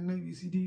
NIVCD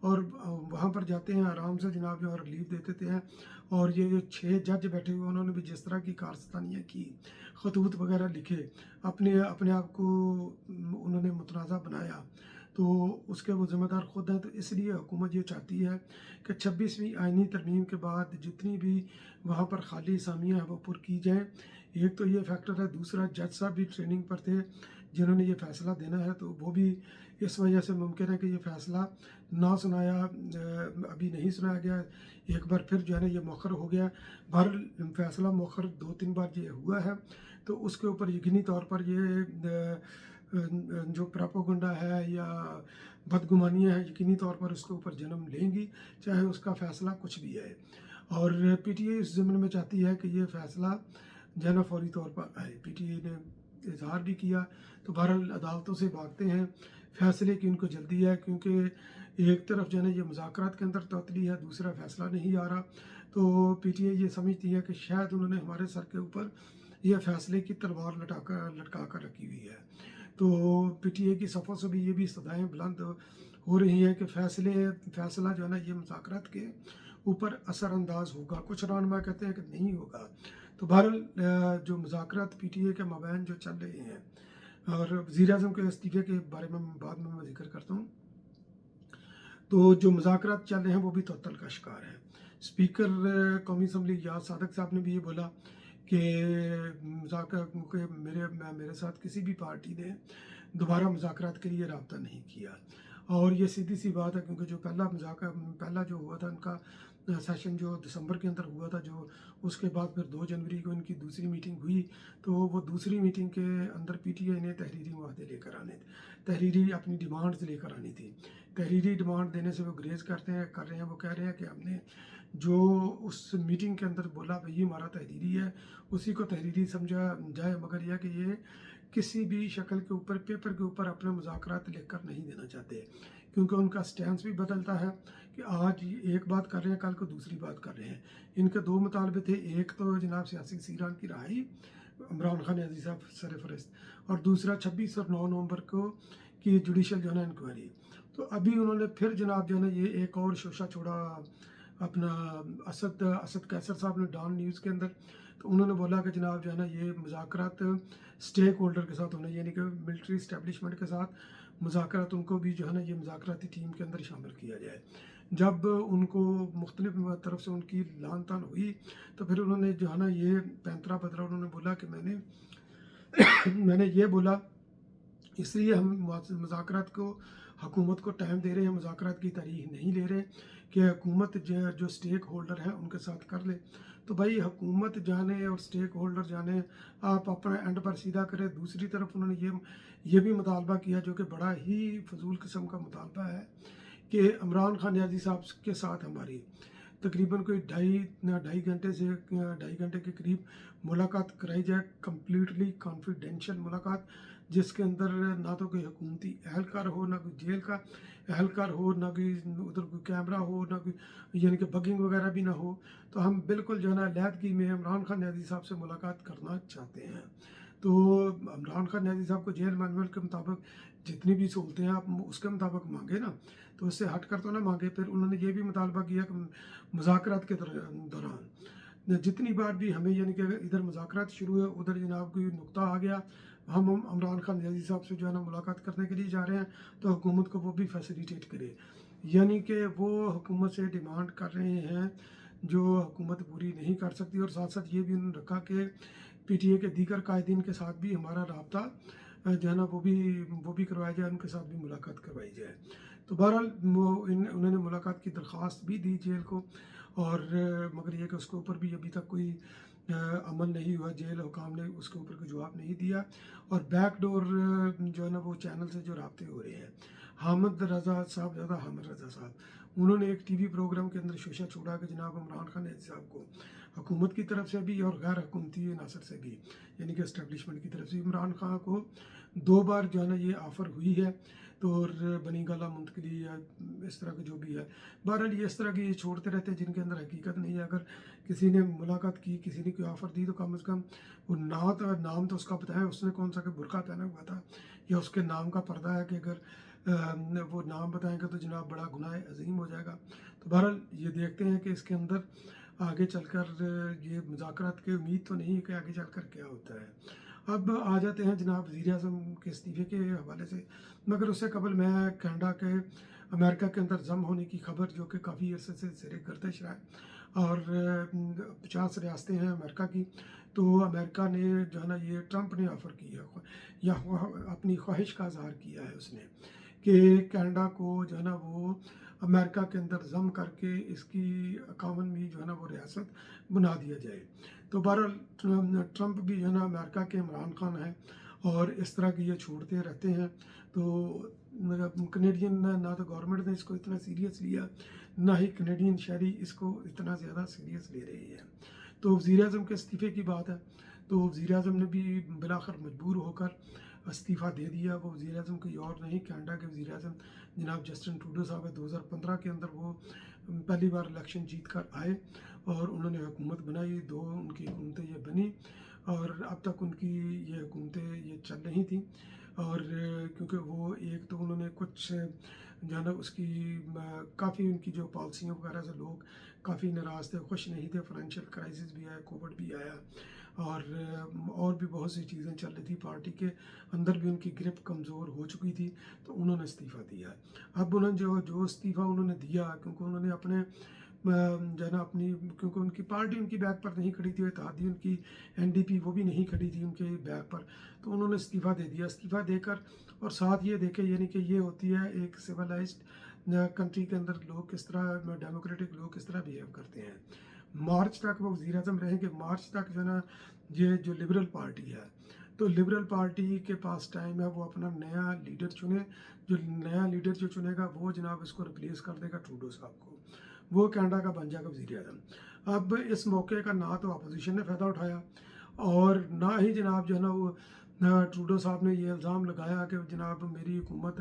اور وہاں پر جاتے ہیں آرام سے جناب جو ریلیف دے دیتے ہیں. اور یہ جو 6 جج بیٹھے ہوئے انہوں نے بھی جس طرح کی کارستانیاں کی, خطوط وغیرہ لکھے, اپنے آپ کو انہوں نے متنازع بنایا, تو اس کے وہ ذمہ دار خود ہیں. تو اس لیے حکومت یہ چاہتی ہے کہ 26ویں آئینی ترمیم کے بعد جتنی بھی وہاں پر خالی اسامیاں ہیں وہ پر کی جائیں. ایک تو یہ فیکٹر ہے, دوسرا جج صاحب بھی ٹریننگ پر تھے جنہوں نے یہ فیصلہ دینا ہے, تو وہ بھی اس وجہ سے ممکن ہے کہ یہ فیصلہ نہ سنایا, ابھی نہیں سنایا گیا, ایک بار پھر جو ہے نا یہ مؤخر ہو گیا. فیصلہ مؤخر 2-3 بار یہ ہوا ہے, تو اس کے اوپر یقینی طور پر یہ جو پراپوگنڈا ہے یا بدگمانیاں ہیں یقینی طور پر اس کے اوپر جنم لیں گی, چاہے اس کا فیصلہ کچھ بھی ہے. اور پی ٹی اے اس ضمن میں چاہتی ہے کہ یہ فیصلہ جو ہے نا فوری طور پر آئے. پی ٹی اے نے اظہار بھی کیا, تو بہرحال عدالتوں سے بھاگتے ہیں فیصلے کی, ان کو جلدی ہے کیونکہ ایک طرف جو ہے نا یہ مذاکرات کے اندر تعطیلی ہے, دوسرا فیصلہ نہیں آ رہا. تو پی ٹی اے یہ سمجھتی ہے کہ شاید انہوں نے ہمارے سر کے اوپر یہ فیصلے کی تلوار لٹکا کر رکھی ہوئی ہے. تو پی ٹی اے کی صفوں سے بھی یہ بھی صدائیں بلند ہو رہی ہیں کہ فیصلہ جو ہے نا یہ مذاکرات کے اوپر اثر انداز ہوگا. کچھ رہنما کہتے ہیں کہ نہیں ہوگا. تو بہرحال جو مذاکرات پی ٹی اے کے مابین جو چل رہے ہیں, اور وزیر اعظم کے استعفے کے بارے میں بعد میں ذکر کرتا ہوں, تو جو مذاکرات چل رہے ہیں وہ بھی تعطل کا شکار ہیں. اسپیکر قومی اسمبلی یاد صادق صاحب نے بھی یہ بولا کہ میرے ساتھ کسی بھی پارٹی نے دوبارہ مذاکرات کے لیے رابطہ نہیں کیا. اور یہ سیدھی سی بات ہے کیونکہ جو پہلا جو ہوا تھا ان کا سیشن جو دسمبر کے اندر ہوا تھا, جو اس کے بعد پھر 2 جنوری کو ان کی دوسری میٹنگ ہوئی, تو وہ دوسری میٹنگ کے اندر پی ٹی اے نے تحریری معاہدے لے کر آنے تھے, تحریری اپنی ڈیمانڈز لے کر آنی تھی. تحریری ڈیمانڈ دینے سے وہ گریز کر رہے ہیں. وہ کہہ رہے ہیں کہ ہم نے جو اس میٹنگ کے اندر بولا وہی ہمارا تحریری ہے, اسی کو تحریری سمجھا جائے, مگر یہ کہ یہ کسی بھی شکل کے اوپر پیپر کے اوپر اپنے مذاکرات لکھ کر نہیں دینا چاہتے, کیونکہ ان کا سٹینس بھی بدلتا ہے کہ آج ایک بات کر رہے ہیں کل کو دوسری بات کر رہے ہیں. ان کے 2 مطالبے تھے, ایک تو جناب سیاسی اسیران کی رہائی عمران خان نیازی صاحب سر فہرست, اور دوسرا 26 اور 9 نومبر کو کی جوڈیشل جو ہے نا انکوائری. تو ابھی انہوں نے پھر جناب جو ہے نا یہ ایک اور شوشہ چھوڑا اپنا اسد قیصر صاحب نے ڈان نیوز کے اندر. تو انہوں نے بولا کہ جناب جو ہے نا یہ مذاکرات اسٹیک ہولڈر کے ساتھ ہونے, یعنی کہ ملٹری اسٹیبلشمنٹ کے ساتھ مذاکرات, ان کو بھی جو ہے نا یہ مذاکراتی ٹیم کے اندر شامل کیا جائے. جب ان کو مختلف طرف سے ان کی لان تان ہوئی, تو پھر انہوں نے جو ہے نا یہ پینترا بدلا, انہوں نے بولا کہ میں نے یہ بولا, اس لیے ہم مذاکرات کو حکومت کو ٹائم دے رہے ہیں, مذاکرات کی تاریخ نہیں لے رہے کہ حکومت جو اسٹیک ہولڈر ہیں ان کے ساتھ کر لے. تو بھائی حکومت جانے اور اسٹیک ہولڈر جانے, آپ اپنا اینڈ پر سیدھا کریں. دوسری طرف انہوں نے یہ بھی مطالبہ کیا جو کہ بڑا ہی فضول قسم کا مطالبہ ہے کہ عمران خان نیازی صاحب کے ساتھ ہماری تقریباً کوئی ڈھائی گھنٹے کے قریب ملاقات کرائی جائے, کمپلیٹلی کانفیڈینشیل ملاقات, جس کے اندر نہ تو کوئی حکومتی اہلکار ہو, نہ کوئی جیل کا اہلکار ہو, نہ کوئی ادھر کوئی کیمرہ ہو, نہ کوئی یعنی کہ بگنگ وغیرہ بھی نہ ہو. تو ہم بالکل جو ہے نا علیحدگی میں عمران خان نیازی صاحب سے ملاقات کرنا چاہتے ہیں. تو عمران خان نیازی صاحب کو جیل مینول کے مطابق جتنی بھی سہولتیں ہیں آپ اس کے مطابق مانگے نا, تو اس سے ہٹ کر تو نہ مانگے. پھر انہوں نے یہ بھی مطالبہ کیا کہ مذاکرات کے دوران جتنی بار بھی ہمیں یعنی کہ ادھر مذاکرات شروع ہے ادھر جناب کوئی نقطہ آ گیا, ہم عمران خان نیازی صاحب سے جو ہے نا ملاقات کرنے کے لیے جا رہے ہیں, تو حکومت کو وہ بھی فیسیلیٹیٹ کرے. یعنی کہ وہ حکومت سے ڈیمانڈ کر رہے ہیں جو حکومت پوری نہیں کر سکتی. اور ساتھ ساتھ یہ بھی انہوں نے رکھا کہ پی ٹی اے کے دیگر قائدین کے ساتھ بھی ہمارا رابطہ جو ہے نا وہ بھی کروایا جائے, ان کے ساتھ بھی ملاقات کروائی جائے. تو بہرحال انہوں نے ملاقات کی درخواست بھی دی جیل کو, اور مگر یہ کہ اس کے اوپر بھی ابھی تک کوئی عمل نہیں ہوا, جیل حکام نے اس کے اوپر کوئی جواب نہیں دیا. اور بیک ڈور جو ہے نا وہ چینل سے جو رابطے ہو رہے ہیں, حامد رضا صاحب انہوں نے ایک ٹی وی پروگرام کے اندر شوشہ چھوڑا کہ جناب عمران خان نیازی صاحب کو حکومت کی طرف سے بھی اور غیر حکومتی عناصر سے بھی یعنی کہ اسٹیبلشمنٹ کی طرف سے عمران خان کو 2 بار جو ہے نا یہ آفر ہوئی ہے, تو اور بنی گالہ منتقلی یا اس طرح کا جو بھی ہے. بہرحال یہ اس طرح کی یہ چھوڑتے رہتے ہیں جن کے اندر حقیقت نہیں ہے. اگر کسی نے ملاقات کی, کسی نے کوئی آفر دی, تو کم از کم وہ نام تو اس کا بتائیں اس نے کون سا کہ برقع پہنا ہوا تھا, یا اس کے نام کا پردہ ہے کہ اگر وہ نام بتائیں گے تو جناب بڑا گناہ عظیم ہو جائے گا. تو بہرحال یہ دیکھتے ہیں کہ اس کے اندر آگے چل کر یہ مذاکرات کی امید تو نہیں کہ آگے چل کر کیا ہوتا ہے. اب آ جاتے ہیں جناب وزیر اعظم کے استعفے کے حوالے سے، مگر اس سے قبل میں کینیڈا کے امریکہ کے اندر ضم ہونے کی خبر جو کہ کافی عرصے سے زیر گردش رہا ہے، اور 50 ریاستیں ہیں امریکہ کی، تو امریکہ نے جو ہے نا یہ ٹرمپ نے آفر کیا یا اپنی خواہش کا اظہار کیا ہے اس نے کہ کینیڈا کو جو ہے نا وہ امریکہ کے اندر ضم کر کے اس کی 51ویں جو ہے نا وہ ریاست بنا دیا جائے. تو بہرحال ٹرمپ بھی جو ہے نا امریکہ کے عمران خان ہیں اور اس طرح کی یہ چھوڑتے رہتے ہیں. تو کینیڈین نہ تو گورنمنٹ نے اس کو اتنا سیریس لیا، نہ ہی کینیڈین شہری اس کو اتنا زیادہ سیریس لے رہے ہیں. تو وزیر اعظم کے استعفے کی بات ہے، تو وزیر اعظم نے بھی بالآخر مجبور ہو کر استعفیٰ دے دیا. وہ وزیر اعظم کوئی اور نہیں، کینیڈا کے وزیر اعظم جناب جسٹن ٹروڈو صاحب ہے. 2015 کے اندر وہ پہلی بار الیکشن جیت کر آئے اور انہوں نے حکومت بنائی. 2 ان کی حکومتیں یہ بنی اور اب تک ان کی یہ حکومتیں یہ چل رہی تھیں. اور کیونکہ وہ ایک تو انہوں نے کچھ جو ہے نا اس کی کافی ان کی جو پالیسیوں وغیرہ سے لوگ کافی ناراض تھے، خوش نہیں تھے. فائنینشیل کرائسس بھی آیا، کووڈ بھی آیا، اور بھی بہت سی چیزیں چل رہی تھی. پارٹی کے اندر بھی ان کی گرپ کمزور ہو چکی تھی، تو انہوں نے استعفیٰ دیا. اب انہوں نے جو استعفیٰ انہوں نے دیا، کیونکہ انہوں نے اپنے جو ہے نا اپنی، کیونکہ ان کی پارٹی ان کی بیک پر نہیں کھڑی تھی، اتحادی ان کی NDP وہ بھی نہیں کھڑی تھی ان کے بیک پر، تو انہوں نے استعفیٰ دے دیا. استعفیٰ دے کر اور ساتھ یہ دیکھے، یعنی کہ یہ ہوتی ہے ایک سویلائزڈ کنٹری کے اندر لوگ کس طرح، ڈیموکریٹک لوگ کس طرح بیہیو کرتے ہیں. مارچ تک وہ وزیر اعظم رہیں گے، مارچ تک جو ہے نا یہ جو لبرل پارٹی ہے، تو لبرل پارٹی کے پاس ٹائم ہے وہ اپنا نیا لیڈر چنے. جو نیا لیڈر جو چنے گا وہ جناب اس کو ریپلیس کر دے گا ٹروڈو صاحب کو، وہ کینیڈا کا بن جائے گا وزیر اعظم. اب اس موقع کا نہ تو اپوزیشن نے فائدہ اٹھایا اور نہ ہی جناب جو ہے نا وہ ٹروڈو صاحب نے یہ الزام لگایا کہ جناب میری حکومت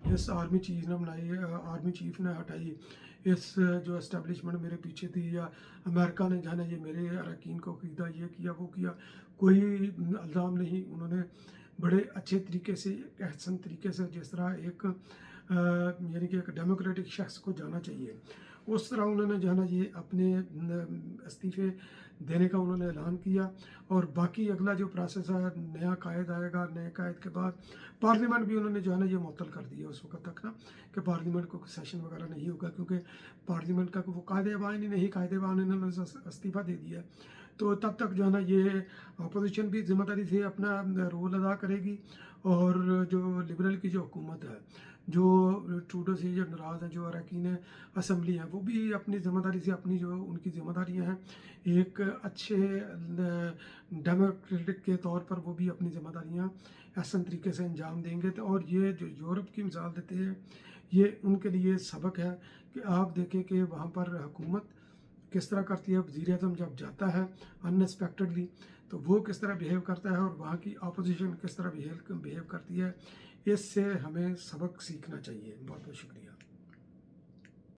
اس آرمی چیف نے بنائی، آرمی چیف نے ہٹائی، اس جو اسٹیبلشمنٹ میرے پیچھے تھی، یا امریکہ نے جو ہے نا یہ میرے اراکین کو خریدا، یہ کیا وہ کیا. کوئی الزام نہیں. انہوں نے بڑے اچھے طریقے سے، احسن طریقے سے، جس طرح ایک یعنی کہ ایک ڈیموکریٹک شخص کو جانا چاہیے، اس طرح انہوں نے جو ہے نا یہ اپنے استعفے دینے کا انہوں نے اعلان کیا. اور باقی اگلا جو پروسیس ہے، نیا قائد آئے گا، نئے قائد کے بعد پارلیمنٹ بھی انہوں نے جو ہے نا یہ معطل کر دیا اس وقت تک نا، کہ پارلیمنٹ کو سیشن وغیرہ نہیں ہوگا، کیونکہ پارلیمنٹ کا وہ قائد ایوان ہی نہیں، قائد ایوان انہوں نے استعفیٰ دے دیا. تو تب تک جو ہے نا یہ اپوزیشن بھی ذمہ داری سے اپنا رول ادا کرے گی، اور جو لبرل کی جو حکومت ہے، جو ٹروڈو سے جو ناراض ہیں، جو اراکین اسمبلی ہیں، وہ بھی اپنی ذمہ داری سے اپنی جو ان کی ذمہ داریاں ہیں ایک اچھے ڈیموکریٹک کے طور پر وہ بھی اپنی ذمہ داریاں احسن طریقے سے انجام دیں گے. اور یہ جو یورپ کی مثال دیتے ہیں، یہ ان کے لیے سبق ہے کہ آپ دیکھیں کہ وہاں پر حکومت کس طرح کرتی ہے. وزیر اعظم جب جاتا ہے ان ایکسپیکٹڈلی تو وہ کس طرح بیہیو کرتا ہے، اور وہاں کی اپوزیشن کس طرح بیہیو کرتی ہے. اس سے ہمیں سبق سیکھنا چاہیے. بہت بہت شکریہ.